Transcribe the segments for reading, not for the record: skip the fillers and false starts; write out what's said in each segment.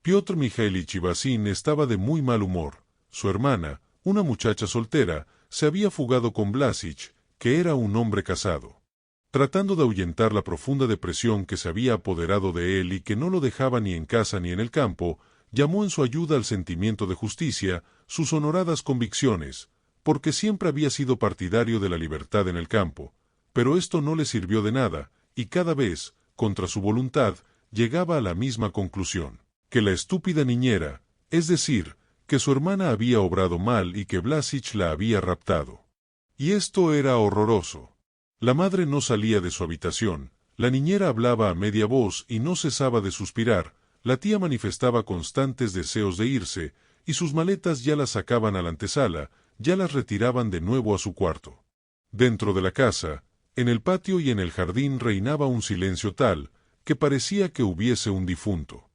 Piotr Mijailich Ivasin estaba de muy mal humor. Su hermana, una muchacha soltera, se había fugado con Blasich, que era un hombre casado. Tratando de ahuyentar la profunda depresión que se había apoderado de él y que no lo dejaba ni en casa ni en el campo, llamó en su ayuda al sentimiento de justicia, sus honoradas convicciones, porque siempre había sido partidario de la libertad en el campo, pero esto no le sirvió de nada, y cada vez, contra su voluntad, llegaba a la misma conclusión, que la estúpida niñera, es decir, que su hermana había obrado mal y que Blasich la había raptado. Y esto era horroroso. La madre no salía de su habitación, la niñera hablaba a media voz y no cesaba de suspirar, la tía manifestaba constantes deseos de irse, y sus maletas ya las sacaban a la antesala, ya las retiraban de nuevo a su cuarto. Dentro de la casa, en el patio y en el jardín reinaba un silencio tal, que parecía que hubiese un difunto.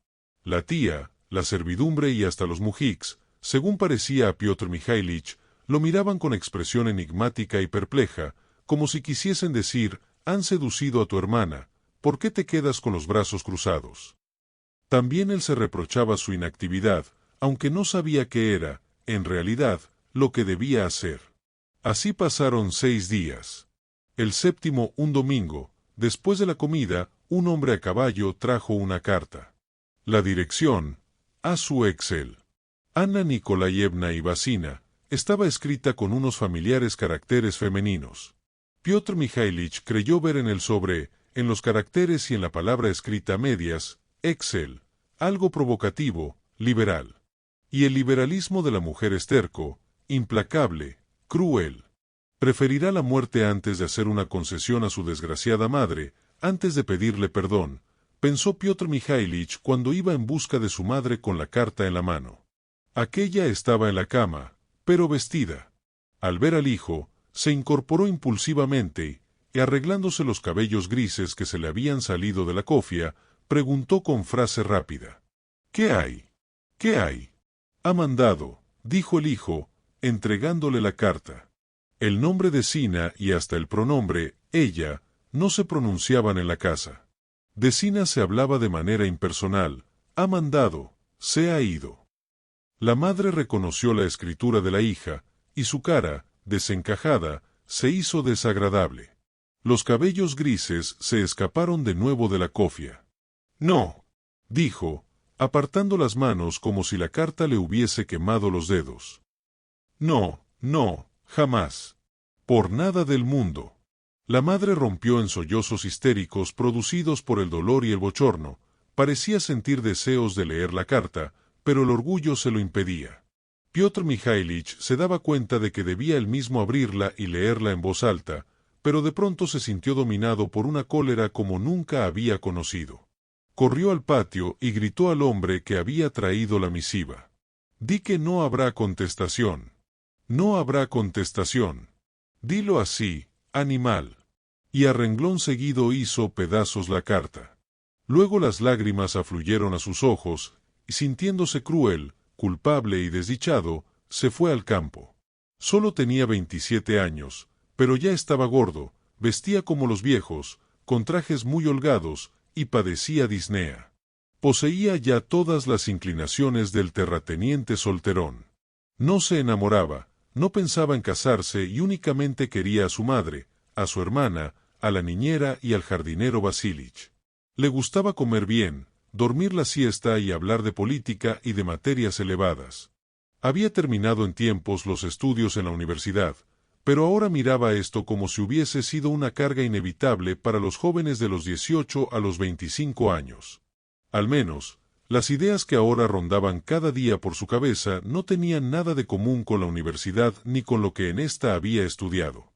La tía, la servidumbre y hasta los mujiks, según parecía a Piotr Mijailich, lo miraban con expresión enigmática y perpleja, como si quisiesen decir, han seducido a tu hermana, ¿por qué te quedas con los brazos cruzados? También él se reprochaba su inactividad, aunque no sabía qué era, en realidad, lo que debía hacer. Así pasaron 6 días. El séptimo, un domingo, después de la comida, un hombre a caballo trajo una carta. La dirección, a su Excel. Anna Nikolayevna Ivasina, estaba escrita con unos familiares caracteres femeninos. Piotr Mijailich creyó ver en el sobre, en los caracteres y en la palabra escrita a medias, Excel, algo provocativo, liberal. Y el liberalismo de la mujer es terco, implacable, cruel. Preferirá la muerte antes de hacer una concesión a su desgraciada madre, antes de pedirle perdón, pensó Piotr Mijailich cuando iba en busca de su madre con la carta en la mano. Aquella estaba en la cama, pero vestida. Al ver al hijo, se incorporó impulsivamente y, arreglándose los cabellos grises que se le habían salido de la cofia, preguntó con frase rápida. ¿Qué hay? ¿Qué hay? Ha mandado, dijo el hijo, entregándole la carta. El nombre de Sina y hasta el pronombre, ella, no se pronunciaban en la casa. De Sina se hablaba de manera impersonal, ha mandado, se ha ido. La madre reconoció la escritura de la hija, y su cara, desencajada, se hizo desagradable. Los cabellos grises se escaparon de nuevo de la cofia. No, dijo, apartando las manos como si la carta le hubiese quemado los dedos. No, no, jamás. Por nada del mundo. La madre rompió en sollozos histéricos producidos por el dolor y el bochorno. Parecía sentir deseos de leer la carta, pero el orgullo se lo impedía. Piotr Mijailich se daba cuenta de que debía él mismo abrirla y leerla en voz alta, pero de pronto se sintió dominado por una cólera como nunca había conocido. Corrió al patio y gritó al hombre que había traído la misiva. Di que no habrá contestación. No habrá contestación. Dilo así, animal. Y a renglón seguido hizo pedazos la carta. Luego las lágrimas afluyeron a sus ojos, y sintiéndose cruel, culpable y desdichado, se fue al campo. Solo tenía 27 años, pero ya estaba gordo, vestía como los viejos, con trajes muy holgados, y padecía disnea. Poseía ya todas las inclinaciones del terrateniente solterón. No se enamoraba, no pensaba en casarse y únicamente quería a su madre, a su hermana, a la niñera y al jardinero Vasilich. Le gustaba comer bien, dormir la siesta y hablar de política y de materias elevadas. Había terminado en tiempos los estudios en la universidad, pero ahora miraba esto como si hubiese sido una carga inevitable para los jóvenes de los 18 a los 25 años. Al menos, las ideas que ahora rondaban cada día por su cabeza no tenían nada de común con la universidad ni con lo que en ésta había estudiado.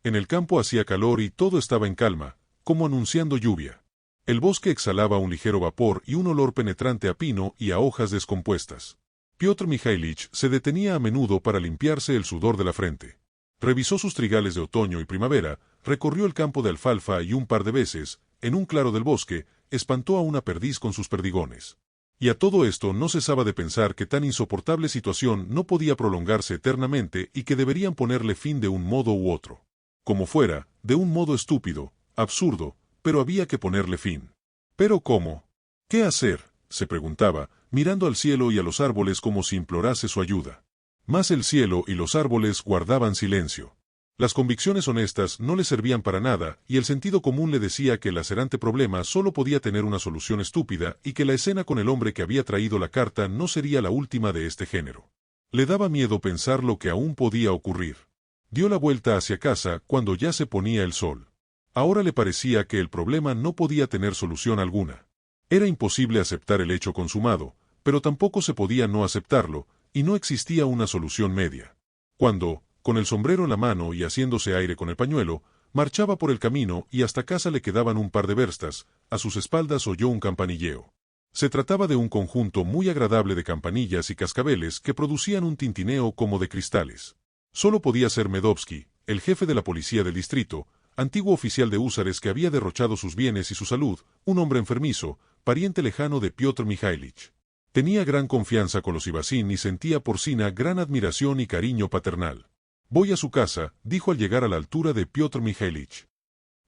En el campo hacía calor y todo estaba en calma, como anunciando lluvia. El bosque exhalaba un ligero vapor y un olor penetrante a pino y a hojas descompuestas. Piotr Mijailich se detenía a menudo para limpiarse el sudor de la frente. Revisó sus trigales de otoño y primavera, recorrió el campo de alfalfa y un par de veces, en un claro del bosque, espantó a una perdiz con sus perdigones. Y a todo esto no cesaba de pensar que tan insoportable situación no podía prolongarse eternamente y que deberían ponerle fin de un modo u otro. Como fuera, de un modo estúpido, absurdo, pero había que ponerle fin. ¿Pero cómo? ¿Qué hacer? se preguntaba, mirando al cielo y a los árboles como si implorase su ayuda. Mas el cielo y los árboles guardaban silencio. Las convicciones honestas no le servían para nada, y el sentido común le decía que el lacerante problema solo podía tener una solución estúpida y que la escena con el hombre que había traído la carta no sería la última de este género. Le daba miedo pensar lo que aún podía ocurrir. Dio la vuelta hacia casa cuando ya se ponía el sol. Ahora le parecía que el problema no podía tener solución alguna. Era imposible aceptar el hecho consumado, pero tampoco se podía no aceptarlo, y no existía una solución media. Cuando, con el sombrero en la mano y haciéndose aire con el pañuelo, marchaba por el camino y hasta casa le quedaban un par de verstas, a sus espaldas oyó un campanilleo. Se trataba de un conjunto muy agradable de campanillas y cascabeles que producían un tintineo como de cristales. Solo podía ser Medovsky, el jefe de la policía del distrito, antiguo oficial de húsares que había derrochado sus bienes y su salud, un hombre enfermizo, pariente lejano de Piotr Mikhailich. Tenía gran confianza con los Ivasín y sentía por Zina gran admiración y cariño paternal. «Voy a su casa», dijo al llegar a la altura de Piotr Mikhailich.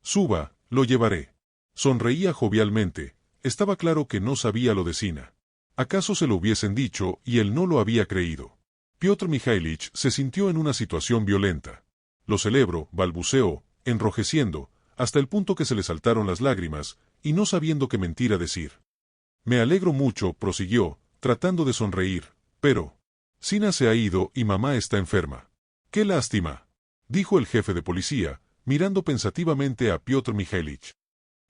«Suba, lo llevaré». Sonreía jovialmente. Estaba claro que no sabía lo de Zina. ¿Acaso se lo hubiesen dicho y él no lo había creído? Piotr Mikhailich se sintió en una situación violenta. «Lo celebro», balbuceó, enrojeciendo, hasta el punto que se le saltaron las lágrimas, y no sabiendo qué mentira decir. «Me alegro mucho», prosiguió, tratando de sonreír, «pero Zina se ha ido y mamá está enferma». «¡Qué lástima!», dijo el jefe de policía, mirando pensativamente a Piotr Mikhailich.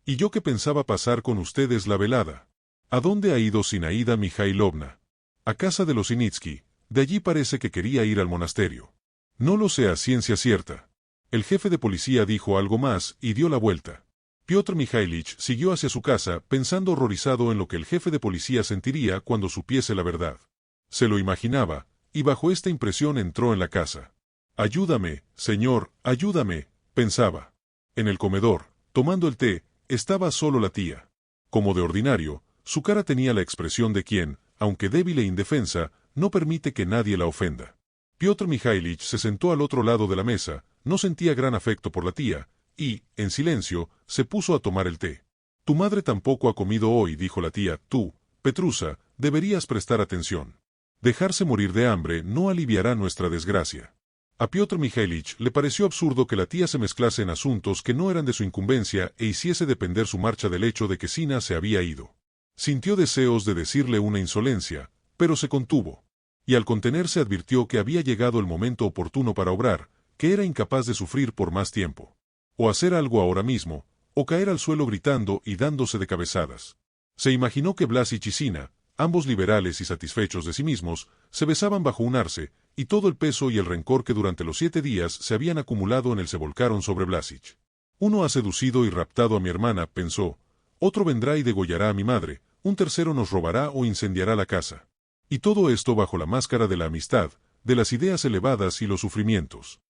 «¿Y yo qué pensaba pasar con ustedes la velada? ¿A dónde ha ido Zinaida Mikhailovna?» «A casa de los Sinitsky, de allí parece que quería ir al monasterio». «No lo sé a ciencia cierta». El jefe de policía dijo algo más y dio la vuelta. Piotr Mikhailich siguió hacia su casa pensando horrorizado en lo que el jefe de policía sentiría cuando supiese la verdad. Se lo imaginaba, y bajo esta impresión entró en la casa. «Ayúdame, señor, ayúdame», pensaba. En el comedor, tomando el té, estaba solo la tía. Como de ordinario, su cara tenía la expresión de quien, aunque débil e indefensa, no permite que nadie la ofenda. Piotr Mikhailich se sentó al otro lado de la mesa, no sentía gran afecto por la tía, y, en silencio, se puso a tomar el té. «Tu madre tampoco ha comido hoy», dijo la tía. «Tú, Petrusa, deberías prestar atención. Dejarse morir de hambre no aliviará nuestra desgracia». A Piotr Mikhailich le pareció absurdo que la tía se mezclase en asuntos que no eran de su incumbencia e hiciese depender su marcha del hecho de que Zina se había ido. Sintió deseos de decirle una insolencia, pero se contuvo. Y al contenerse advirtió que había llegado el momento oportuno para obrar, que era incapaz de sufrir por más tiempo. O hacer algo ahora mismo, o caer al suelo gritando y dándose de cabezadas. Se imaginó que Blasić y Zina, ambos liberales y satisfechos de sí mismos, se besaban bajo un arce, y todo el peso y el rencor que durante los 7 días se habían acumulado en él se volcaron sobre Blasić. «Uno ha seducido y raptado a mi hermana», pensó, «otro vendrá y degollará a mi madre, un tercero nos robará o incendiará la casa». Y todo esto bajo la máscara de la amistad, de las ideas elevadas y los sufrimientos.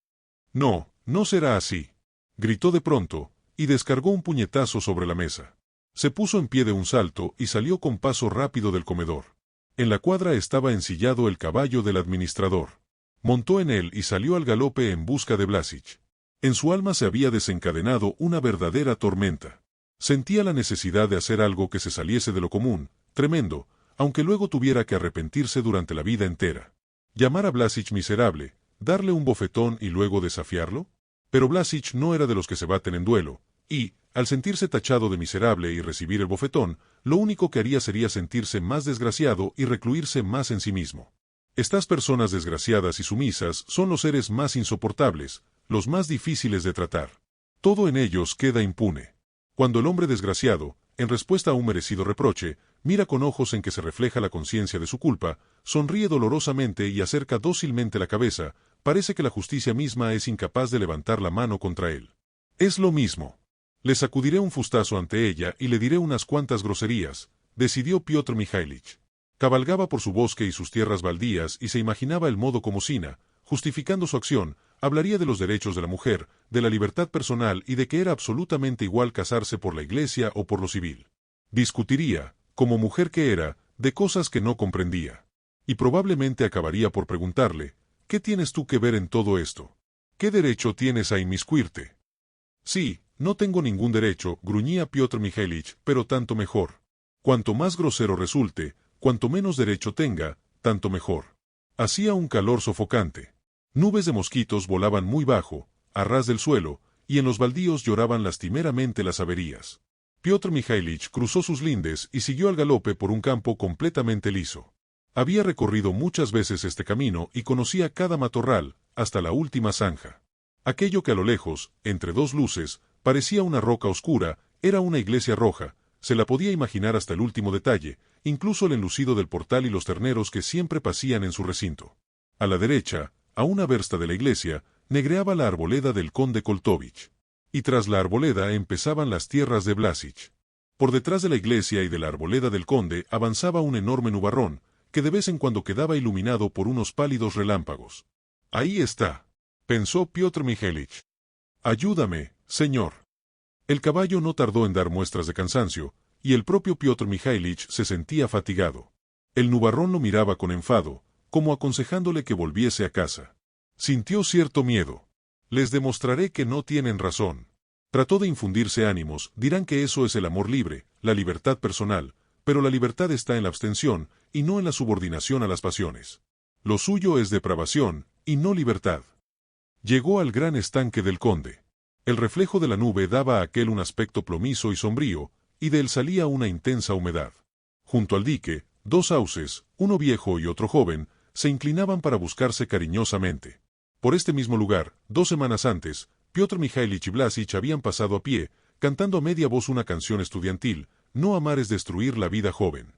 «No, no será así», gritó de pronto, y descargó un puñetazo sobre la mesa. Se puso en pie de un salto y salió con paso rápido del comedor. En la cuadra estaba ensillado el caballo del administrador. Montó en él y salió al galope en busca de Blasić. En su alma se había desencadenado una verdadera tormenta. Sentía la necesidad de hacer algo que se saliese de lo común, tremendo, aunque luego tuviera que arrepentirse durante la vida entera. ¿Llamar a Blasić miserable, darle un bofetón y luego desafiarlo? Pero Blasić no era de los que se baten en duelo, y, al sentirse tachado de miserable y recibir el bofetón, lo único que haría sería sentirse más desgraciado y recluirse más en sí mismo. Estas personas desgraciadas y sumisas son los seres más insoportables, los más difíciles de tratar. Todo en ellos queda impune. Cuando el hombre desgraciado, en respuesta a un merecido reproche, mira con ojos en que se refleja la conciencia de su culpa, sonríe dolorosamente y acerca dócilmente la cabeza, parece que la justicia misma es incapaz de levantar la mano contra él. Es lo mismo. Le sacudiré un fustazo ante ella y le diré unas cuantas groserías, decidió Piotr Mikhailich. Cabalgaba por su bosque y sus tierras baldías y se imaginaba el modo como Zina, justificando su acción, hablaría de los derechos de la mujer, de la libertad personal y de que era absolutamente igual casarse por la iglesia o por lo civil. Discutiría, como mujer que era, de cosas que no comprendía. Y probablemente acabaría por preguntarle, ¿qué tienes tú que ver en todo esto? ¿Qué derecho tienes a inmiscuirte? Sí, no tengo ningún derecho, gruñía Piotr Mikhailich, pero tanto mejor. Cuanto más grosero resulte, cuanto menos derecho tenga, tanto mejor. Hacía un calor sofocante. Nubes de mosquitos volaban muy bajo, a ras del suelo, y en los baldíos lloraban lastimeramente las averías. Piotr Mijailich cruzó sus lindes y siguió al galope por un campo completamente liso. Había recorrido muchas veces este camino y conocía cada matorral, hasta la última zanja. Aquello que a lo lejos, entre dos luces, parecía una roca oscura, era una iglesia roja, se la podía imaginar hasta el último detalle, incluso el enlucido del portal y los terneros que siempre pasían en su recinto. A la derecha, a una versta de la iglesia, negreaba la arboleda del conde Koltovich. Y tras la arboleda empezaban las tierras de Blasich. Por detrás de la iglesia y de la arboleda del conde avanzaba un enorme nubarrón, que de vez en cuando quedaba iluminado por unos pálidos relámpagos. Ahí está, pensó Piotr Mijailich. Ayúdame, señor. El caballo no tardó en dar muestras de cansancio, y el propio Piotr Mijailich se sentía fatigado. El nubarrón lo miraba con enfado, como aconsejándole que volviese a casa. Sintió cierto miedo. Les demostraré que no tienen razón. Trató de infundirse ánimos, dirán que eso es el amor libre, la libertad personal, pero la libertad está en la abstención, y no en la subordinación a las pasiones. Lo suyo es depravación, y no libertad. Llegó al gran estanque del conde. El reflejo de la nube daba a aquel un aspecto plomizo y sombrío, y de él salía una intensa humedad. Junto al dique, dos sauces, uno viejo y otro joven, se inclinaban para buscarse cariñosamente. Por este mismo lugar, 2 semanas antes, Piotr Mijailich y Blasich habían pasado a pie, cantando a media voz una canción estudiantil, No amar es destruir la vida joven.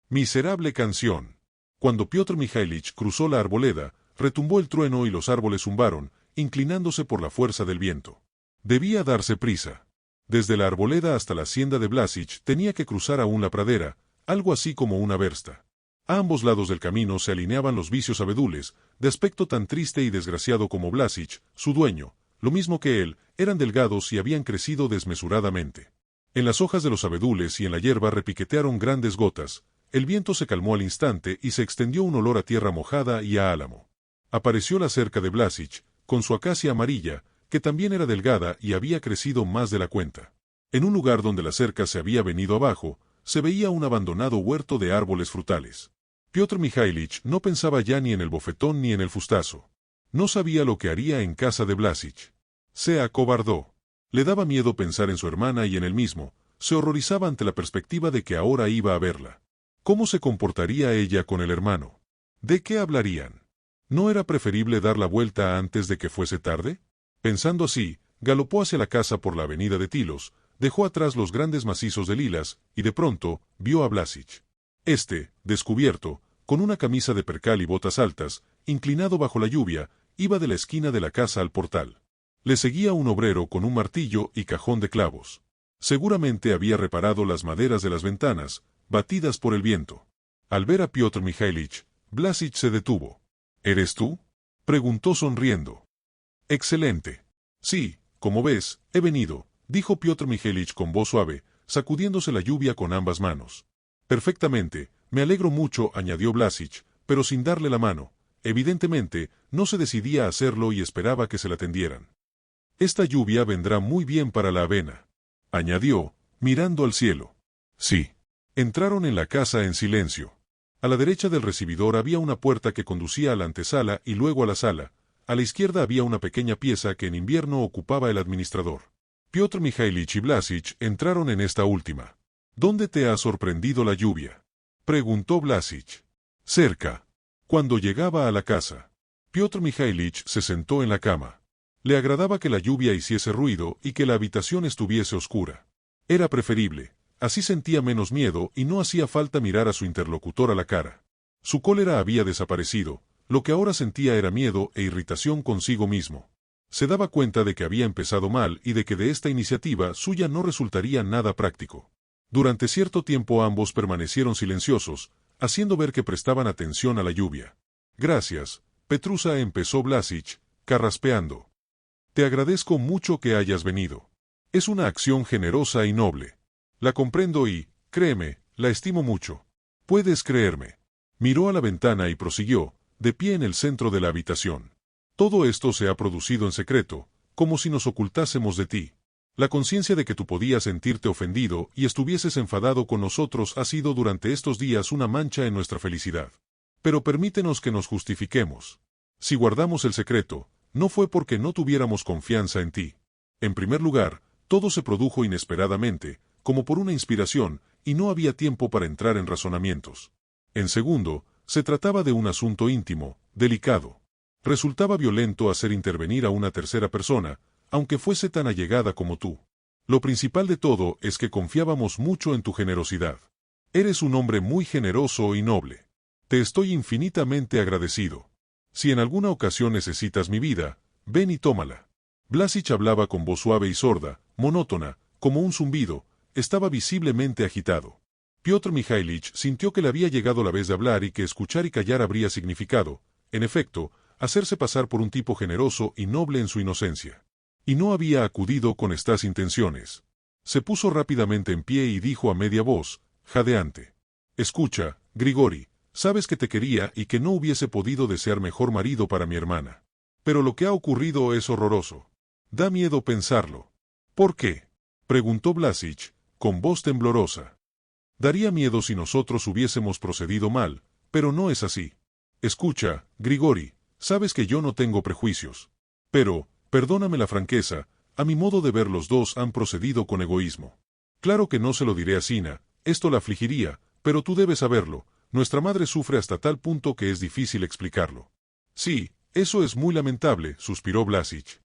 Miserable canción. Cuando Piotr Mijailich cruzó la arboleda, retumbó el trueno y los árboles zumbaron, inclinándose por la fuerza del viento. Debía darse prisa. Desde la arboleda hasta la hacienda de Blasich tenía que cruzar aún la pradera, algo así como una versta. A ambos lados del camino se alineaban los vicios abedules, de aspecto tan triste y desgraciado como Blasich, su dueño, lo mismo que él, eran delgados y habían crecido desmesuradamente. En las hojas de los abedules y en la hierba repiquetearon grandes gotas, el viento se calmó al instante y se extendió un olor a tierra mojada y a álamo. Apareció la cerca de Blasich, con su acacia amarilla, que también era delgada y había crecido más de la cuenta. En un lugar donde la cerca se había venido abajo, se veía un abandonado huerto de árboles frutales. Piotr Mijailich no pensaba ya ni en el bofetón ni en el fustazo. No sabía lo que haría en casa de Blasich. Se acobardó. Le daba miedo pensar en su hermana y en él mismo, se horrorizaba ante la perspectiva de que ahora iba a verla. ¿Cómo se comportaría ella con el hermano? ¿De qué hablarían? ¿No era preferible dar la vuelta antes de que fuese tarde? Pensando así, galopó hacia la casa por la avenida de Tilos, dejó atrás los grandes macizos de lilas, y de pronto, vio a Blasich. Este, descubierto, con una camisa de percal y botas altas, inclinado bajo la lluvia, iba de la esquina de la casa al portal. Le seguía un obrero con un martillo y cajón de clavos. Seguramente había reparado las maderas de las ventanas, batidas por el viento. Al ver a Piotr Mijailich, Blasich se detuvo. ¿Eres tú?, preguntó sonriendo. Excelente. Sí, como ves, he venido, dijo Piotr Mijailich con voz suave, sacudiéndose la lluvia con ambas manos. Perfectamente, me alegro mucho, añadió Blasich, pero sin darle la mano. Evidentemente, no se decidía a hacerlo y esperaba que se la tendieran. Esta lluvia vendrá muy bien para la avena, añadió, mirando al cielo. Sí. Entraron en la casa en silencio. A la derecha del recibidor había una puerta que conducía a la antesala y luego a la sala. A la izquierda había una pequeña pieza que en invierno ocupaba el administrador. Piotr Mijailich y Blasich entraron en esta última. ¿Dónde te ha sorprendido la lluvia?, preguntó Blasich. Cerca. Cuando llegaba a la casa, Piotr Mijailich se sentó en la cama. Le agradaba que la lluvia hiciese ruido y que la habitación estuviese oscura. Era preferible, así sentía menos miedo y no hacía falta mirar a su interlocutor a la cara. Su cólera había desaparecido, lo que ahora sentía era miedo e irritación consigo mismo. Se daba cuenta de que había empezado mal y de que de esta iniciativa suya no resultaría nada práctico. Durante cierto tiempo ambos permanecieron silenciosos, haciendo ver que prestaban atención a la lluvia. Gracias, Petrusa, empezó Blasich, carraspeando. Te agradezco mucho que hayas venido. Es una acción generosa y noble. La comprendo y, créeme, la estimo mucho. Puedes creerme. Miró a la ventana y prosiguió, de pie en el centro de la habitación. Todo esto se ha producido en secreto, como si nos ocultásemos de ti. La conciencia de que tú podías sentirte ofendido y estuvieses enfadado con nosotros ha sido durante estos días una mancha en nuestra felicidad. Pero permítenos que nos justifiquemos. Si guardamos el secreto, no fue porque no tuviéramos confianza en ti. En primer lugar, todo se produjo inesperadamente, como por una inspiración, y no había tiempo para entrar en razonamientos. En segundo, se trataba de un asunto íntimo, delicado. Resultaba violento hacer intervenir a una tercera persona, aunque fuese tan allegada como tú. Lo principal de todo es que confiábamos mucho en tu generosidad. Eres un hombre muy generoso y noble. Te estoy infinitamente agradecido. Si en alguna ocasión necesitas mi vida, ven y tómala. Blasić hablaba con voz suave y sorda, monótona, como un zumbido, estaba visiblemente agitado. Piotr Mikhailich sintió que le había llegado la vez de hablar y que escuchar y callar habría significado, en efecto, hacerse pasar por un tipo generoso y noble en su inocencia. Y no había acudido con estas intenciones. Se puso rápidamente en pie y dijo a media voz, jadeante: «Escucha, Grigori, sabes que te quería y que no hubiese podido desear mejor marido para mi hermana. Pero lo que ha ocurrido es horroroso. Da miedo pensarlo». «¿Por qué?», preguntó Blasić, con voz temblorosa. «Daría miedo si nosotros hubiésemos procedido mal, pero no es así. Escucha, Grigori, sabes que yo no tengo prejuicios. Pero, perdóname la franqueza, a mi modo de ver los dos han procedido con egoísmo. Claro que no se lo diré a Sina, esto la afligiría, pero tú debes saberlo, nuestra madre sufre hasta tal punto que es difícil explicarlo». «Sí, eso es muy lamentable», suspiró Blasić.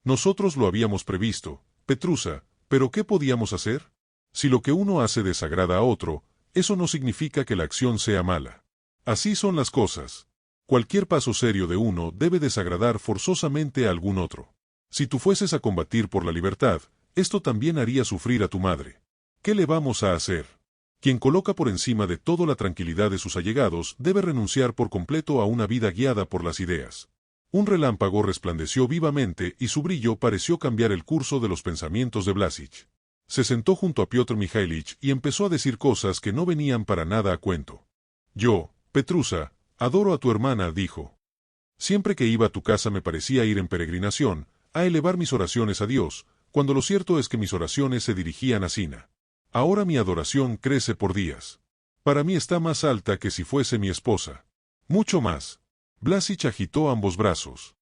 «Nosotros lo habíamos previsto, Petrusa, pero ¿qué podíamos hacer? Si lo que uno hace desagrada a otro, eso no significa que la acción sea mala. Así son las cosas. Cualquier paso serio de uno debe desagradar forzosamente a algún otro. Si tú fueses a combatir por la libertad, esto también haría sufrir a tu madre. ¿Qué le vamos a hacer? Quien coloca por encima de todo la tranquilidad de sus allegados debe renunciar por completo a una vida guiada por las ideas». Un relámpago resplandeció vivamente y su brillo pareció cambiar el curso de los pensamientos de Blasić. Se sentó junto a Piotr Mikhailich y empezó a decir cosas que no venían para nada a cuento. «Yo, Petrusa, adoro a tu hermana», dijo. «Siempre que iba a tu casa me parecía ir en peregrinación, a elevar mis oraciones a Dios, cuando lo cierto es que mis oraciones se dirigían a Sina. Ahora mi adoración crece por días. Para mí está más alta que si fuese mi esposa. Mucho más». Blasić agitó ambos brazos.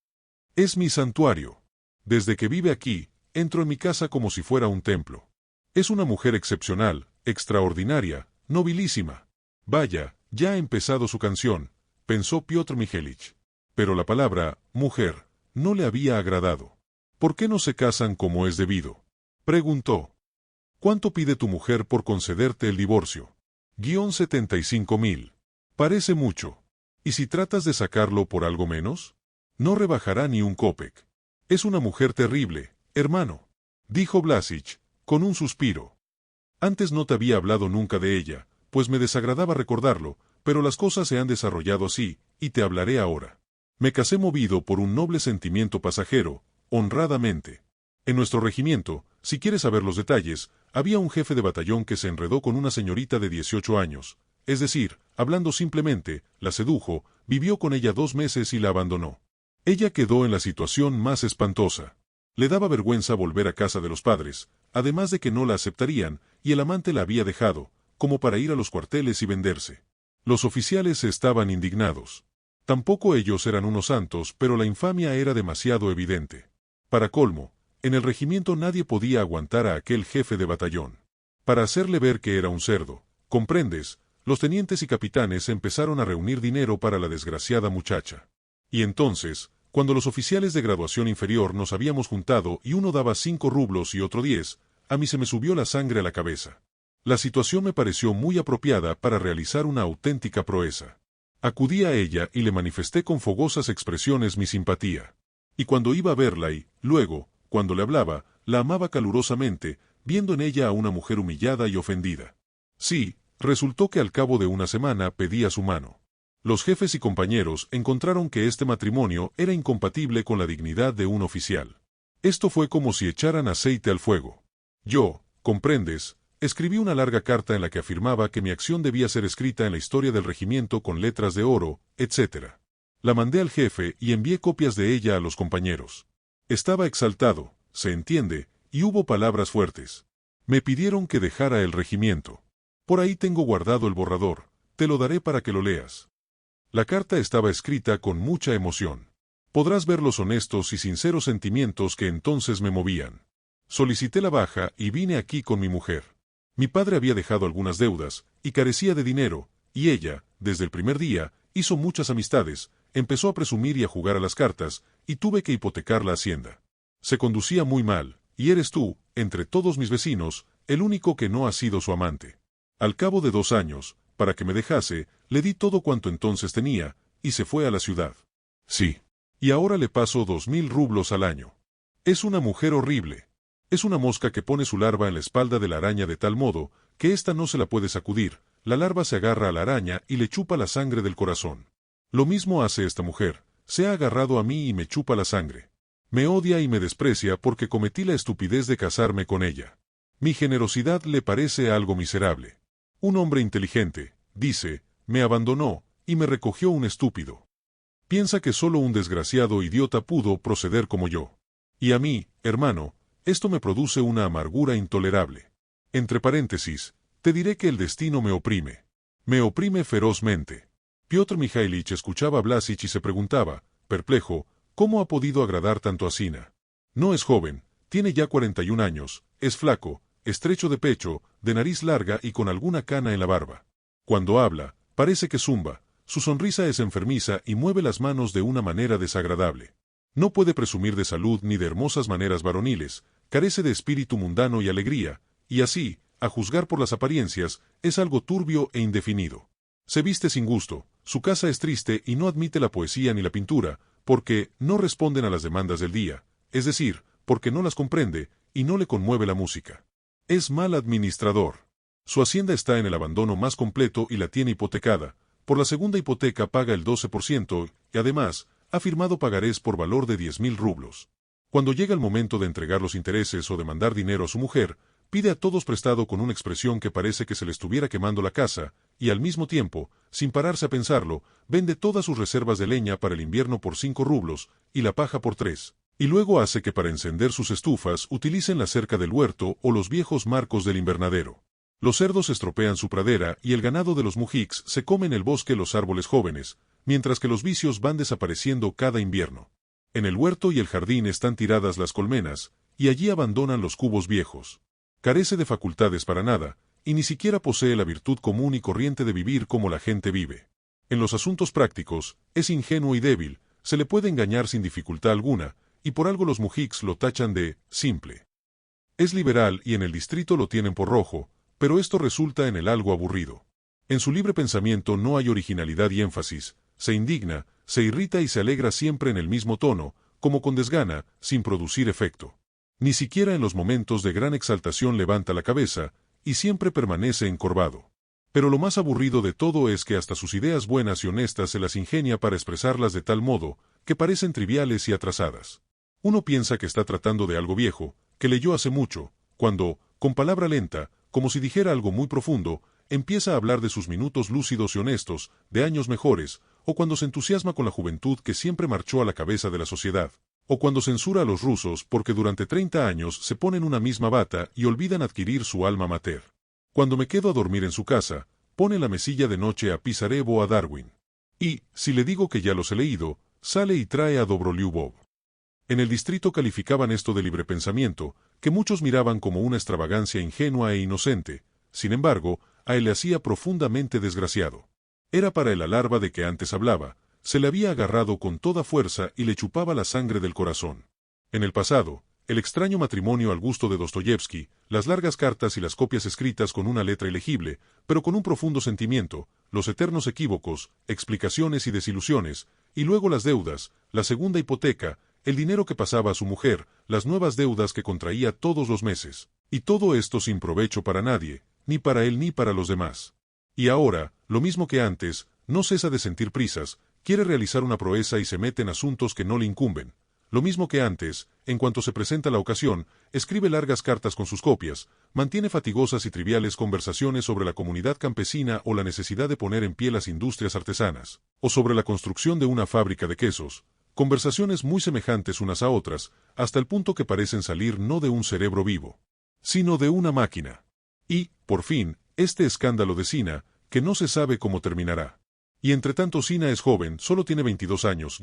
«Es mi santuario. Desde que vive aquí, entro en mi casa como si fuera un templo. Es una mujer excepcional, extraordinaria, nobilísima. Vaya, ya ha empezado su canción», pensó Piotr Mikhailich. Pero la palabra «mujer» no le había agradado. «¿Por qué no se casan como es debido?», preguntó. «¿Cuánto pide tu mujer por concederte el divorcio?». «75.000. Parece mucho. ¿Y si tratas de sacarlo por algo menos? No rebajará ni un copec. Es una mujer terrible, hermano», dijo Blasić, con un suspiro. «Antes no te había hablado nunca de ella, pues me desagradaba recordarlo, pero las cosas se han desarrollado así, y te hablaré ahora. Me casé movido por un noble sentimiento pasajero, honradamente. En nuestro regimiento, si quieres saber los detalles, había un jefe de batallón que se enredó con una señorita de 18 años, es decir, hablando simplemente, la sedujo, vivió con ella 2 meses y la abandonó. Ella quedó en la situación más espantosa. Le daba vergüenza volver a casa de los padres, además de que no la aceptarían, y el amante la había dejado, como para ir a los cuarteles y venderse. Los oficiales estaban indignados. Tampoco ellos eran unos santos, pero la infamia era demasiado evidente. Para colmo, en el regimiento nadie podía aguantar a aquel jefe de batallón. Para hacerle ver que era un cerdo, ¿comprendes?, los tenientes y capitanes empezaron a reunir dinero para la desgraciada muchacha. Y entonces, cuando los oficiales de graduación inferior nos habíamos juntado y uno daba 5 rublos y otro 10, a mí se me subió la sangre a la cabeza. La situación me pareció muy apropiada para realizar una auténtica proeza. Acudí a ella y le manifesté con fogosas expresiones mi simpatía. Y cuando iba a verla y, luego, cuando le hablaba, la amaba calurosamente, viendo en ella a una mujer humillada y ofendida. Sí, resultó que al cabo de una semana pedía su mano. Los jefes y compañeros encontraron que este matrimonio era incompatible con la dignidad de un oficial. Esto fue como si echaran aceite al fuego. Yo, comprendes, escribí una larga carta en la que afirmaba que mi acción debía ser escrita en la historia del regimiento con letras de oro, etc. La mandé al jefe y envié copias de ella a los compañeros. Estaba exaltado, se entiende, y hubo palabras fuertes. Me pidieron que dejara el regimiento. Por ahí tengo guardado el borrador, te lo daré para que lo leas. La carta estaba escrita con mucha emoción. Podrás ver los honestos y sinceros sentimientos que entonces me movían. Solicité la baja y vine aquí con mi mujer. Mi padre había dejado algunas deudas, y carecía de dinero, y ella, desde el primer día, hizo muchas amistades, empezó a presumir y a jugar a las cartas, y tuve que hipotecar la hacienda. Se conducía muy mal, y eres tú, entre todos mis vecinos, el único que no ha sido su amante. Al cabo de 2 años, para que me dejase, le di todo cuanto entonces tenía, y se fue a la ciudad. Sí. Y ahora le paso 2000 rublos al año. Es una mujer horrible. Es una mosca que pone su larva en la espalda de la araña de tal modo, que ésta no se la puede sacudir, la larva se agarra a la araña y le chupa la sangre del corazón. Lo mismo hace esta mujer, se ha agarrado a mí y me chupa la sangre. Me odia y me desprecia porque cometí la estupidez de casarme con ella. Mi generosidad le parece algo miserable. Un hombre inteligente, dice, me abandonó, y me recogió un estúpido. Piensa que solo un desgraciado idiota pudo proceder como yo. Y a mí, hermano, esto me produce una amargura intolerable. Entre paréntesis, te diré que el destino me oprime. Me oprime ferozmente. Piotr Mikhailich escuchaba a Blasich y se preguntaba, perplejo, ¿cómo ha podido agradar tanto a Zina? No es joven, tiene ya 41 años, es flaco, estrecho de pecho, de nariz larga y con alguna cana en la barba. Cuando habla, parece que zumba, su sonrisa es enfermiza y mueve las manos de una manera desagradable. No puede presumir de salud ni de hermosas maneras varoniles, carece de espíritu mundano y alegría, y así, a juzgar por las apariencias, es algo turbio e indefinido. Se viste sin gusto, su casa es triste y no admite la poesía ni la pintura, porque no responden a las demandas del día, es decir, porque no las comprende y no le conmueve la música. Es mal administrador. Su hacienda está en el abandono más completo y la tiene hipotecada. Por la segunda hipoteca paga el 12% y además ha firmado pagarés por valor de 10.000 rublos. Cuando llega el momento de entregar los intereses o de mandar dinero a su mujer, pide a todos prestado con una expresión que parece que se le estuviera quemando la casa, y al mismo tiempo, sin pararse a pensarlo, vende todas sus reservas de leña para el invierno por 5 rublos y la paja por 3, y luego hace que para encender sus estufas utilicen la cerca del huerto o los viejos marcos del invernadero. Los cerdos estropean su pradera y el ganado de los mujiks se come en el bosque los árboles jóvenes, mientras que los vicios van desapareciendo cada invierno. En el huerto y el jardín están tiradas las colmenas, y allí abandonan los cubos viejos. Carece de facultades para nada, y ni siquiera posee la virtud común y corriente de vivir como la gente vive. En los asuntos prácticos, es ingenuo y débil, se le puede engañar sin dificultad alguna, y por algo los mujiks lo tachan de simple. Es liberal y en el distrito lo tienen por rojo, pero esto resulta en él algo aburrido. En su libre pensamiento no hay originalidad y énfasis, se indigna, se irrita y se alegra siempre en el mismo tono, como con desgana, sin producir efecto. Ni siquiera en los momentos de gran exaltación levanta la cabeza, y siempre permanece encorvado. Pero lo más aburrido de todo es que hasta sus ideas buenas y honestas se las ingenia para expresarlas de tal modo, que parecen triviales y atrasadas. Uno piensa que está tratando de algo viejo, que leyó hace mucho, cuando, con palabra lenta, como si dijera algo muy profundo, empieza a hablar de sus minutos lúcidos y honestos, de años mejores, o cuando se entusiasma con la juventud que siempre marchó a la cabeza de la sociedad, o cuando censura a los rusos porque durante 30 años se ponen una misma bata y olvidan adquirir su alma mater. Cuando me quedo a dormir en su casa, pone la mesilla de noche a Pisarevo o a Darwin. Y, si le digo que ya los he leído, sale y trae a Dobrolyubov. En el distrito calificaban esto de libre pensamiento, que muchos miraban como una extravagancia ingenua e inocente, sin embargo, a él le hacía profundamente desgraciado. Era para él la larva de que antes hablaba, se le había agarrado con toda fuerza y le chupaba la sangre del corazón. En el pasado, el extraño matrimonio al gusto de Dostoyevsky, las largas cartas y las copias escritas con una letra ilegible, pero con un profundo sentimiento, los eternos equívocos, explicaciones y desilusiones, y luego las deudas, la segunda hipoteca, el dinero que pasaba a su mujer, las nuevas deudas que contraía todos los meses, y todo esto sin provecho para nadie, ni para él ni para los demás. Y ahora, lo mismo que antes, no cesa de sentir prisas, quiere realizar una proeza y se mete en asuntos que no le incumben. Lo mismo que antes, en cuanto se presenta la ocasión, escribe largas cartas con sus copias, mantiene fatigosas y triviales conversaciones sobre la comunidad campesina o la necesidad de poner en pie las industrias artesanas, o sobre la construcción de una fábrica de quesos, Conversaciones muy semejantes unas a otras, hasta el punto que parecen salir no de un cerebro vivo, sino de una máquina. Y, por fin, este escándalo de Sina, que no se sabe cómo terminará. Y entre tanto Sina es joven, solo tiene 22 años,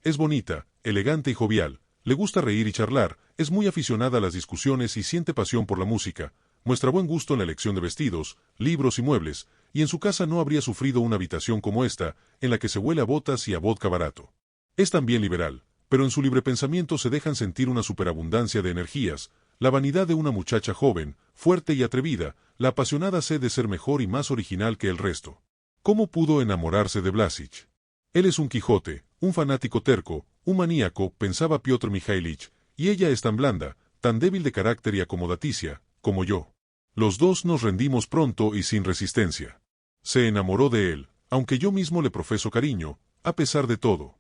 es bonita, elegante y jovial, le gusta reír y charlar, es muy aficionada a las discusiones y siente pasión por la música, muestra buen gusto en la elección de vestidos, libros y muebles, y en su casa no habría sufrido una habitación como esta, en la que se huele a botas y a vodka barato. Es también liberal, pero en su libre pensamiento se dejan sentir una superabundancia de energías, la vanidad de una muchacha joven, fuerte y atrevida, la apasionada sed de ser mejor y más original que el resto. ¿Cómo pudo enamorarse de Blasich? Él es un Quijote, un fanático terco, un maníaco, pensaba Piotr Mikhailich, y ella es tan blanda, tan débil de carácter y acomodaticia, como yo. Los dos nos rendimos pronto y sin resistencia. Se enamoró de él, aunque yo mismo le profeso cariño, a pesar de todo.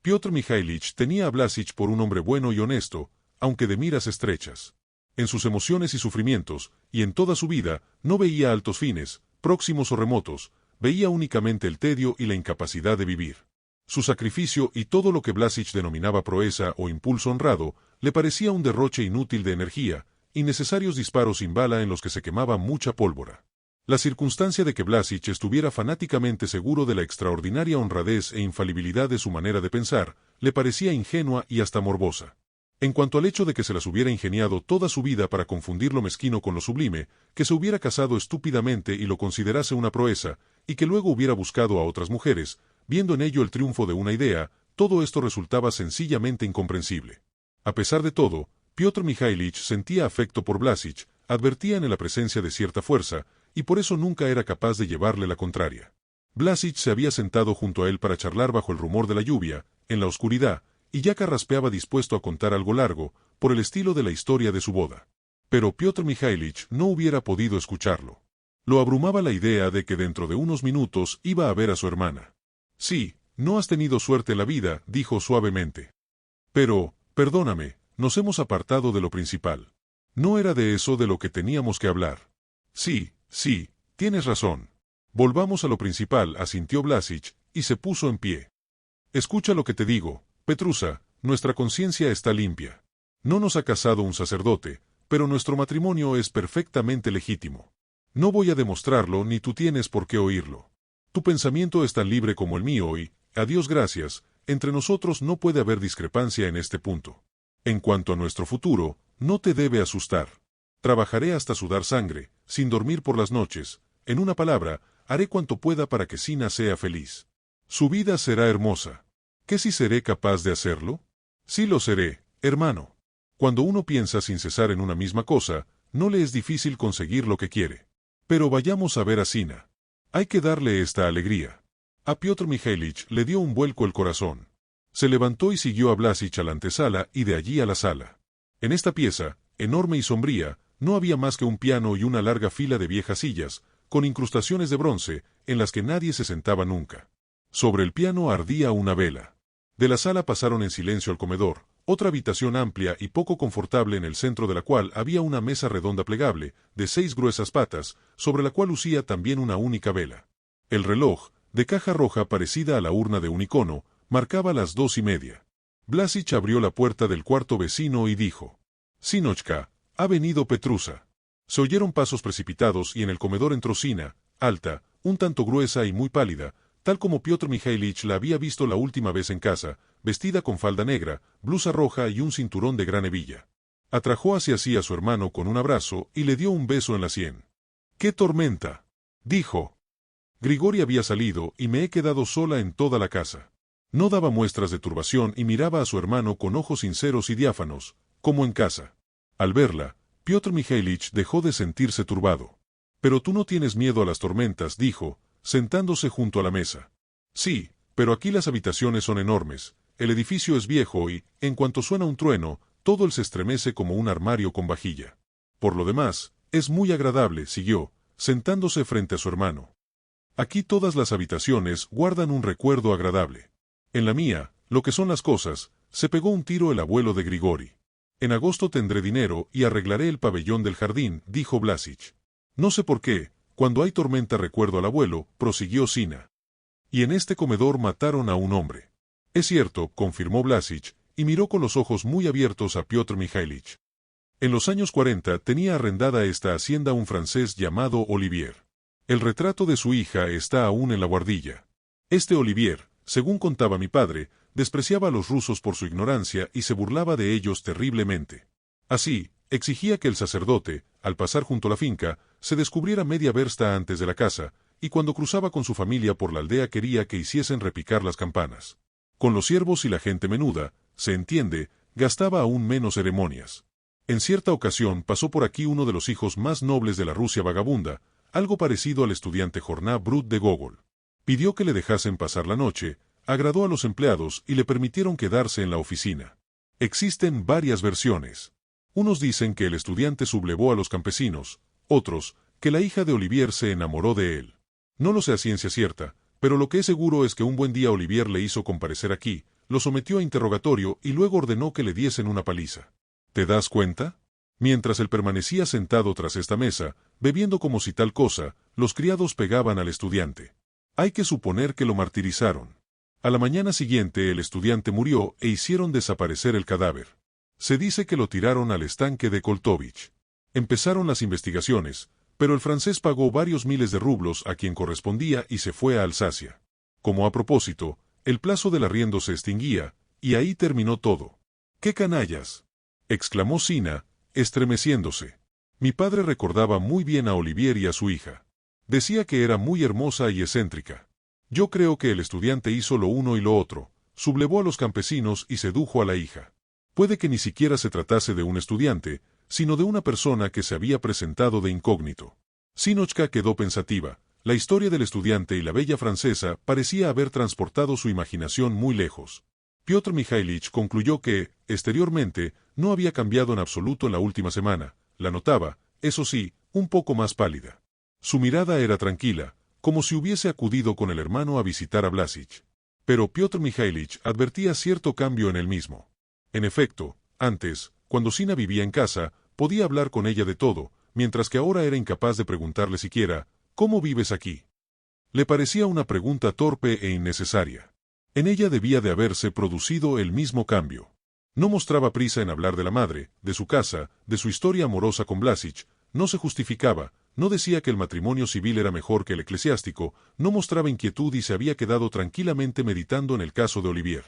Piotr Mikhailich tenía a Blasich por un hombre bueno y honesto, aunque de miras estrechas. En sus emociones y sufrimientos, y en toda su vida, no veía altos fines, próximos o remotos, veía únicamente el tedio y la incapacidad de vivir. Su sacrificio y todo lo que Blasich denominaba proeza o impulso honrado, le parecía un derroche inútil de energía, innecesarios disparos sin bala en los que se quemaba mucha pólvora. La circunstancia de que Blasich estuviera fanáticamente seguro de la extraordinaria honradez e infalibilidad de su manera de pensar, le parecía ingenua y hasta morbosa. En cuanto al hecho de que se las hubiera ingeniado toda su vida para confundir lo mezquino con lo sublime, que se hubiera casado estúpidamente y lo considerase una proeza, y que luego hubiera buscado a otras mujeres, viendo en ello el triunfo de una idea, todo esto resultaba sencillamente incomprensible. A pesar de todo, Piotr Mikhailich sentía afecto por Blasich, advertía en la presencia de cierta fuerza, y por eso nunca era capaz de llevarle la contraria. Blasich se había sentado junto a él para charlar bajo el rumor de la lluvia, en la oscuridad, y ya carraspeaba dispuesto a contar algo largo, por el estilo de la historia de su boda. Pero Piotr Mikhailich no hubiera podido escucharlo. Lo abrumaba la idea de que dentro de unos minutos iba a ver a su hermana. Sí, no has tenido suerte en la vida, dijo suavemente. Pero, perdóname, nos hemos apartado de lo principal. No era de eso de lo que teníamos que hablar. Sí, tienes razón. Volvamos a lo principal, asintió Blasich, y se puso en pie. Escucha lo que te digo, Petrusa, nuestra conciencia está limpia. No nos ha casado un sacerdote, pero nuestro matrimonio es perfectamente legítimo. No voy a demostrarlo ni tú tienes por qué oírlo. Tu pensamiento es tan libre como el mío y, a Dios gracias, entre nosotros no puede haber discrepancia en este punto. En cuanto a nuestro futuro, no te debe asustar. Trabajaré hasta sudar sangre, sin dormir por las noches, en una palabra, haré cuanto pueda para que Sina sea feliz. Su vida será hermosa. ¿Qué si seré capaz de hacerlo? Sí lo seré, hermano. Cuando uno piensa sin cesar en una misma cosa, no le es difícil conseguir lo que quiere. Pero vayamos a ver a Sina. Hay que darle esta alegría. A Piotr Mikhailich le dio un vuelco el corazón. Se levantó y siguió a Blasich a la antesala y de allí a la sala. En esta pieza, enorme y sombría, no había más que un piano y una larga fila de viejas sillas, con incrustaciones de bronce, en las que nadie se sentaba nunca. Sobre el piano ardía una vela. De la sala pasaron en silencio al comedor, otra habitación amplia y poco confortable en el centro de la cual había una mesa redonda plegable, de 6 gruesas patas, sobre la cual lucía también una única vela. El reloj, de caja roja parecida a la urna de un icono, marcaba las 2:30. Blasich abrió la puerta del cuarto vecino y dijo: «Sinochka, ha venido Petrusa». Se oyeron pasos precipitados y en el comedor entró Sina, alta, un tanto gruesa y muy pálida, tal como Piotr Mikhailich la había visto la última vez en casa, vestida con falda negra, blusa roja y un cinturón de gran hebilla. Atrajo hacia sí a su hermano con un abrazo y le dio un beso en la sien. «¡Qué tormenta!», dijo. Grigori había salido y me he quedado sola en toda la casa. No daba muestras de turbación y miraba a su hermano con ojos sinceros y diáfanos, como en casa. Al verla, Piotr Mikhailich dejó de sentirse turbado. «Pero tú no tienes miedo a las tormentas», dijo, sentándose junto a la mesa. «Sí, pero aquí las habitaciones son enormes, el edificio es viejo y, en cuanto suena un trueno, todo él se estremece como un armario con vajilla. Por lo demás, es muy agradable», siguió, sentándose frente a su hermano. «Aquí todas las habitaciones guardan un recuerdo agradable. En la mía, lo que son las cosas, se pegó un tiro el abuelo de Grigori. En agosto tendré dinero y arreglaré el pabellón del jardín», dijo Blasich. «No sé por qué, cuando hay tormenta recuerdo al abuelo», prosiguió Sina. «Y en este comedor mataron a un hombre. Es cierto, confirmó Blasich, y miró con los ojos muy abiertos a Piotr Mikhailich. En los años 40 tenía arrendada esta hacienda un francés llamado Olivier. El retrato de su hija está aún en la buhardilla. Este Olivier, según contaba mi padre, despreciaba a los rusos por su ignorancia y se burlaba de ellos terriblemente. Así, exigía que el sacerdote, al pasar junto a la finca, se descubriera media versta antes de la casa, y cuando cruzaba con su familia por la aldea quería que hiciesen repicar las campanas. Con los siervos y la gente menuda, se entiende, gastaba aún menos ceremonias. En cierta ocasión pasó por aquí uno de los hijos más nobles de la Rusia vagabunda, algo parecido al estudiante Jorná Brut de Gogol. Pidió que le dejasen pasar la noche, agradó a los empleados y le permitieron quedarse en la oficina. Existen varias versiones. Unos dicen que el estudiante sublevó a los campesinos, otros, que la hija de Olivier se enamoró de él. No lo sé a ciencia cierta, pero lo que es seguro es que un buen día Olivier le hizo comparecer aquí, lo sometió a interrogatorio y luego ordenó que le diesen una paliza. ¿Te das cuenta? Mientras él permanecía sentado tras esta mesa, bebiendo como si tal cosa, los criados pegaban al estudiante. Hay que suponer que lo martirizaron. A la mañana siguiente el estudiante murió e hicieron desaparecer el cadáver. Se dice que lo tiraron al estanque de Koltovich. Empezaron las investigaciones, pero el francés pagó varios miles de rublos a quien correspondía y se fue a Alsacia. Como a propósito, el plazo del arriendo se extinguía, y ahí terminó todo. ¡Qué canallas!, exclamó Sina, estremeciéndose. Mi padre recordaba muy bien a Olivier y a su hija. Decía que era muy hermosa y excéntrica. Yo creo que el estudiante hizo lo uno y lo otro, sublevó a los campesinos y sedujo a la hija. Puede que ni siquiera se tratase de un estudiante, sino de una persona que se había presentado de incógnito. Sinochka quedó pensativa. La historia del estudiante y la bella francesa parecía haber transportado su imaginación muy lejos. Piotr Mikhailich concluyó que, exteriormente, no había cambiado en absoluto en la última semana. La notaba, eso sí, un poco más pálida. Su mirada era tranquila, como si hubiese acudido con el hermano a visitar a Blasich. Pero Piotr Mikhailich advertía cierto cambio en él mismo. En efecto, antes, cuando Sina vivía en casa, podía hablar con ella de todo, mientras que ahora era incapaz de preguntarle siquiera, ¿cómo vives aquí? Le parecía una pregunta torpe e innecesaria. En ella debía de haberse producido el mismo cambio. No mostraba prisa en hablar de la madre, de su casa, de su historia amorosa con Blasich, no se justificaba, no decía que el matrimonio civil era mejor que el eclesiástico, no mostraba inquietud y se había quedado tranquilamente meditando en el caso de Olivier.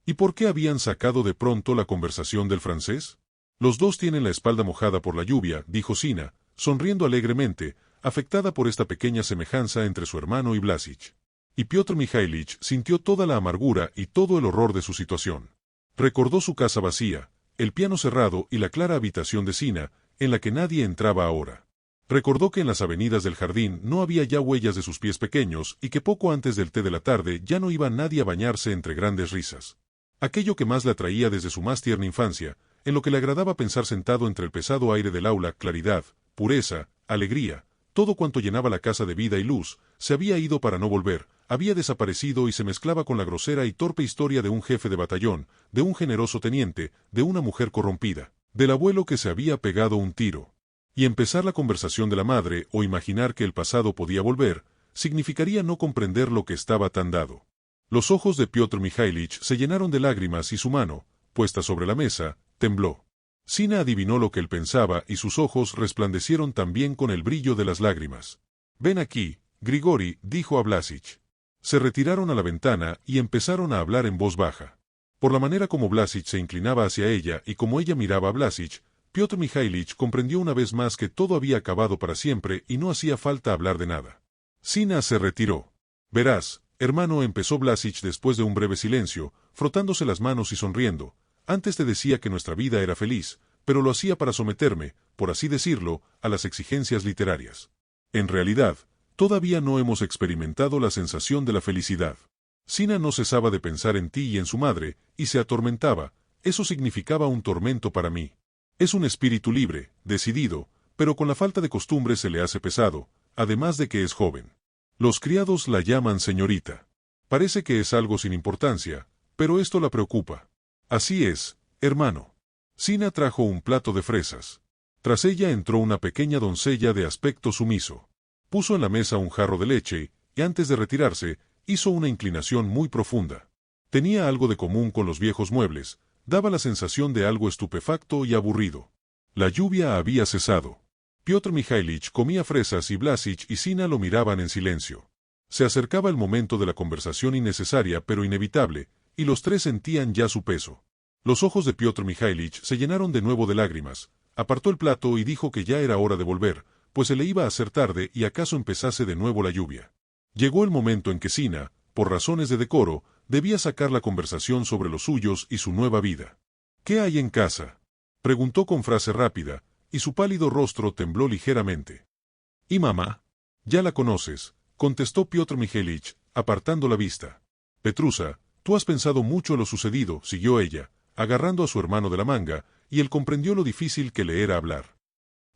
¿Y por qué habían sacado de pronto la conversación del francés? Los dos tienen la espalda mojada por la lluvia, dijo Sina, sonriendo alegremente, afectada por esta pequeña semejanza entre su hermano y Blasich. Y Piotr Mikhailich sintió toda la amargura y todo el horror de su situación. Recordó su casa vacía, el piano cerrado y la clara habitación de Sina, en la que nadie entraba ahora. Recordó que en las avenidas del jardín no había ya huellas de sus pies pequeños y que poco antes del té de la tarde ya no iba nadie a bañarse entre grandes risas. Aquello que más le atraía desde su más tierna infancia, en lo que le agradaba pensar sentado entre el pesado aire del aula, claridad, pureza, alegría, todo cuanto llenaba la casa de vida y luz, se había ido para no volver, había desaparecido y se mezclaba con la grosera y torpe historia de un jefe de batallón, de un generoso teniente, de una mujer corrompida, del abuelo que se había pegado un tiro. Y empezar la conversación de la madre o imaginar que el pasado podía volver, significaría no comprender lo que estaba tan dado. Los ojos de Piotr Mikhailich se llenaron de lágrimas y su mano, puesta sobre la mesa, tembló. Sina adivinó lo que él pensaba y sus ojos resplandecieron también con el brillo de las lágrimas. «Ven aquí, Grigori», dijo a Blasich. Se retiraron a la ventana y empezaron a hablar en voz baja. Por la manera como Blasich se inclinaba hacia ella y como ella miraba a Blasich, Piotr Mikhailich comprendió una vez más que todo había acabado para siempre y no hacía falta hablar de nada. Sina se retiró. «Verás, hermano», empezó Blasich después de un breve silencio, frotándose las manos y sonriendo. «Antes te decía que nuestra vida era feliz, pero lo hacía para someterme, por así decirlo, a las exigencias literarias. En realidad, todavía no hemos experimentado la sensación de la felicidad. Sina no cesaba de pensar en ti y en su madre, y se atormentaba. Eso significaba un tormento para mí. Es un espíritu libre, decidido, pero con la falta de costumbre se le hace pesado, además de que es joven. Los criados la llaman señorita. Parece que es algo sin importancia, pero esto la preocupa. Así es, hermano». Sina trajo un plato de fresas. Tras ella entró una pequeña doncella de aspecto sumiso. Puso en la mesa un jarro de leche, y antes de retirarse, hizo una inclinación muy profunda. Tenía algo de común con los viejos muebles, daba la sensación de algo estupefacto y aburrido. La lluvia había cesado. Piotr Mikhailich comía fresas y Blasich y Sina lo miraban en silencio. Se acercaba el momento de la conversación innecesaria pero inevitable, y los tres sentían ya su peso. Los ojos de Piotr Mikhailich se llenaron de nuevo de lágrimas, apartó el plato y dijo que ya era hora de volver, pues se le iba a hacer tarde y acaso empezase de nuevo la lluvia. Llegó el momento en que Sina, por razones de decoro, debía sacar la conversación sobre los suyos y su nueva vida. «¿Qué hay en casa?», preguntó con frase rápida, y su pálido rostro tembló ligeramente. «¿Y mamá?». «Ya la conoces», contestó Piotr Mikhailich, apartando la vista. «Petrusa, tú has pensado mucho en lo sucedido», siguió ella, agarrando a su hermano de la manga, y él comprendió lo difícil que le era hablar.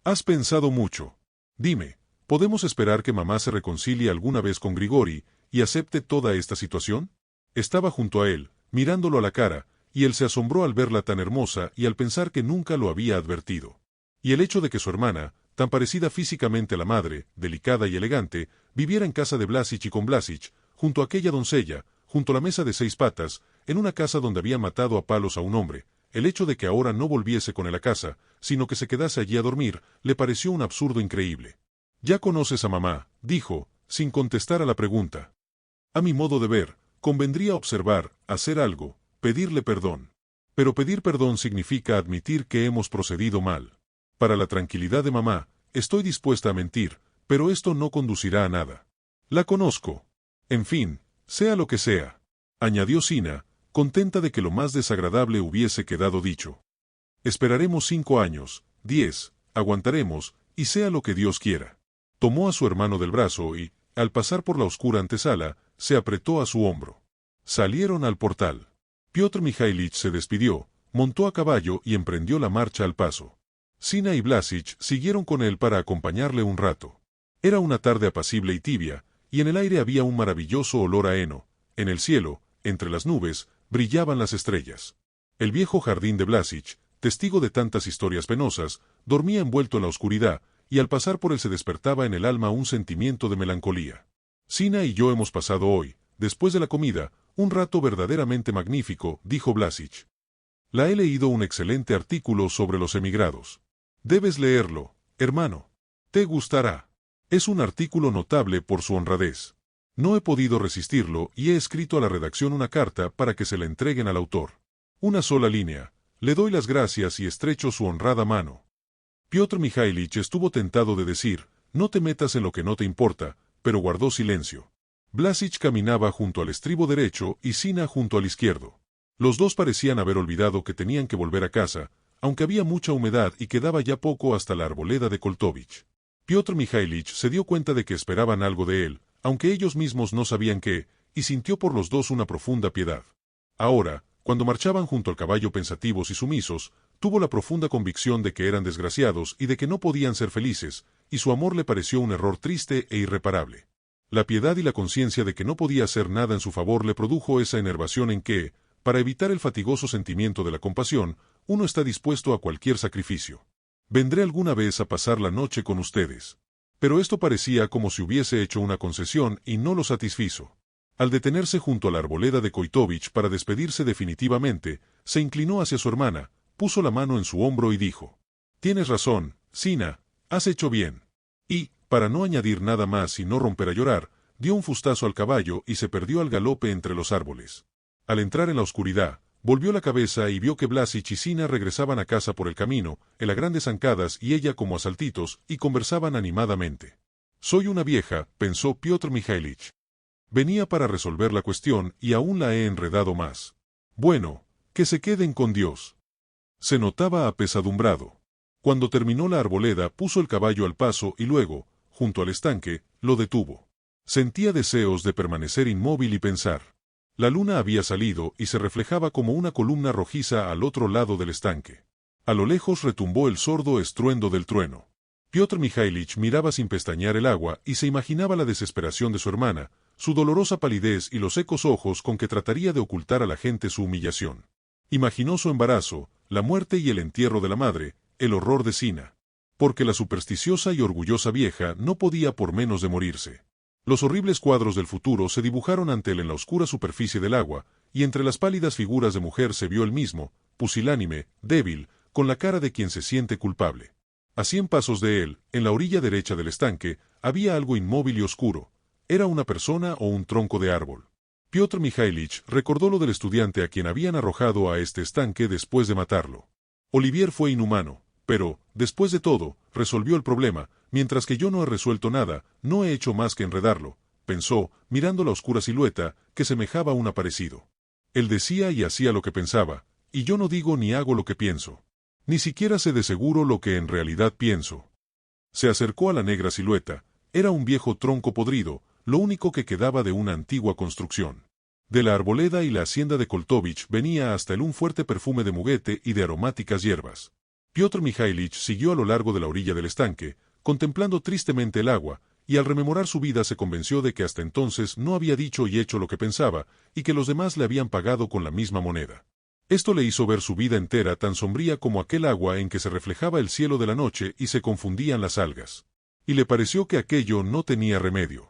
«¿Has pensado mucho? Dime, ¿podemos esperar que mamá se reconcilie alguna vez con Grigori y acepte toda esta situación?». Estaba junto a él, mirándolo a la cara, y él se asombró al verla tan hermosa y al pensar que nunca lo había advertido. Y el hecho de que su hermana, tan parecida físicamente a la madre, delicada y elegante, viviera en casa de Blasich y con Blasich, junto a aquella doncella, junto a la mesa de 6 patas, en una casa donde había matado a palos a un hombre, el hecho de que ahora no volviese con él a casa, sino que se quedase allí a dormir, le pareció un absurdo increíble. «Ya conoces a mamá», dijo, sin contestar a la pregunta. «A mi modo de ver, convendría observar, hacer algo, pedirle perdón. Pero pedir perdón significa admitir que hemos procedido mal. Para la tranquilidad de mamá, estoy dispuesta a mentir, pero esto no conducirá a nada. La conozco. En fin, sea lo que sea», añadió Sina, contenta de que lo más desagradable hubiese quedado dicho. «Esperaremos 5 años, 10, aguantaremos, y sea lo que Dios quiera». Tomó a su hermano del brazo y, al pasar por la oscura antesala, se apretó a su hombro. Salieron al portal. Piotr Mikhailich se despidió, montó a caballo y emprendió la marcha al paso. Sina y Blasich siguieron con él para acompañarle un rato. Era una tarde apacible y tibia, y en el aire había un maravilloso olor a heno. En el cielo, entre las nubes, brillaban las estrellas. El viejo jardín de Blasich, testigo de tantas historias penosas, dormía envuelto en la oscuridad, y al pasar por él se despertaba en el alma un sentimiento de melancolía. «Sina y yo hemos pasado hoy, después de la comida, un rato verdaderamente magnífico», dijo Blasich. «La he leído un excelente artículo sobre los emigrados. Debes leerlo, hermano. Te gustará. Es un artículo notable por su honradez. No he podido resistirlo y he escrito a la redacción una carta para que se la entreguen al autor. Una sola línea. Le doy las gracias y estrecho su honrada mano». Piotr Mikhailich estuvo tentado de decir, «No te metas en lo que no te importa», pero guardó silencio. Blasich caminaba junto al estribo derecho y Sina junto al izquierdo. Los dos parecían haber olvidado que tenían que volver a casa, aunque había mucha humedad y quedaba ya poco hasta la arboleda de Koltovich. Piotr Mikhailich se dio cuenta de que esperaban algo de él, aunque ellos mismos no sabían qué, y sintió por los dos una profunda piedad. Ahora, cuando marchaban junto al caballo pensativos y sumisos, tuvo la profunda convicción de que eran desgraciados y de que no podían ser felices, y su amor le pareció un error triste e irreparable. La piedad y la conciencia de que no podía hacer nada en su favor le produjo esa enervación en que, para evitar el fatigoso sentimiento de la compasión, uno está dispuesto a cualquier sacrificio. «Vendré alguna vez a pasar la noche con ustedes». Pero esto parecía como si hubiese hecho una concesión y no lo satisfizo. Al detenerse junto a la arboleda de Koitovich para despedirse definitivamente, se inclinó hacia su hermana, puso la mano en su hombro y dijo: «Tienes razón, Sina, has hecho bien». Y, para no añadir nada más y no romper a llorar, dio un fustazo al caballo y se perdió al galope entre los árboles. Al entrar en la oscuridad, volvió la cabeza y vio que Blasich y Sina regresaban a casa por el camino, él a grandes zancadas y ella como a saltitos, y conversaban animadamente. «Soy una vieja», pensó Piotr Mikhailich. «Venía para resolver la cuestión y aún la he enredado más. Bueno, que se queden con Dios». Se notaba apesadumbrado. Cuando terminó la arboleda puso el caballo al paso y luego, junto al estanque, lo detuvo. Sentía deseos de permanecer inmóvil y pensar. La luna había salido y se reflejaba como una columna rojiza al otro lado del estanque. A lo lejos retumbó el sordo estruendo del trueno. Piotr Mikhailich miraba sin pestañear el agua y se imaginaba la desesperación de su hermana, su dolorosa palidez y los secos ojos con que trataría de ocultar a la gente su humillación. Imaginó su embarazo, la muerte y el entierro de la madre, el horror de Sina. Porque la supersticiosa y orgullosa vieja no podía por menos de morirse. Los horribles cuadros del futuro se dibujaron ante él en la oscura superficie del agua, y entre las pálidas figuras de mujer se vio el mismo, pusilánime, débil, con la cara de quien se siente culpable. A 100 pasos de él, en la orilla derecha del estanque, había algo inmóvil y oscuro. ¿Era una persona o un tronco de árbol? Piotr Mikhailich recordó lo del estudiante a quien habían arrojado a este estanque después de matarlo. Olivier fue inhumano, pero, después de todo, resolvió el problema, mientras que yo no he resuelto nada, no he hecho más que enredarlo, pensó, mirando la oscura silueta, que semejaba a un aparecido. Él decía y hacía lo que pensaba, y yo no digo ni hago lo que pienso. Ni siquiera sé de seguro lo que en realidad pienso. Se acercó a la negra silueta. Era un viejo tronco podrido, lo único que quedaba de una antigua construcción. De la arboleda y la hacienda de Koltovich venía hasta él un fuerte perfume de muguete y de aromáticas hierbas. Piotr Mikhailich siguió a lo largo de la orilla del estanque, contemplando tristemente el agua, y al rememorar su vida se convenció de que hasta entonces no había dicho y hecho lo que pensaba, y que los demás le habían pagado con la misma moneda. Esto le hizo ver su vida entera tan sombría como aquel agua en que se reflejaba el cielo de la noche y se confundían las algas. Y le pareció que aquello no tenía remedio.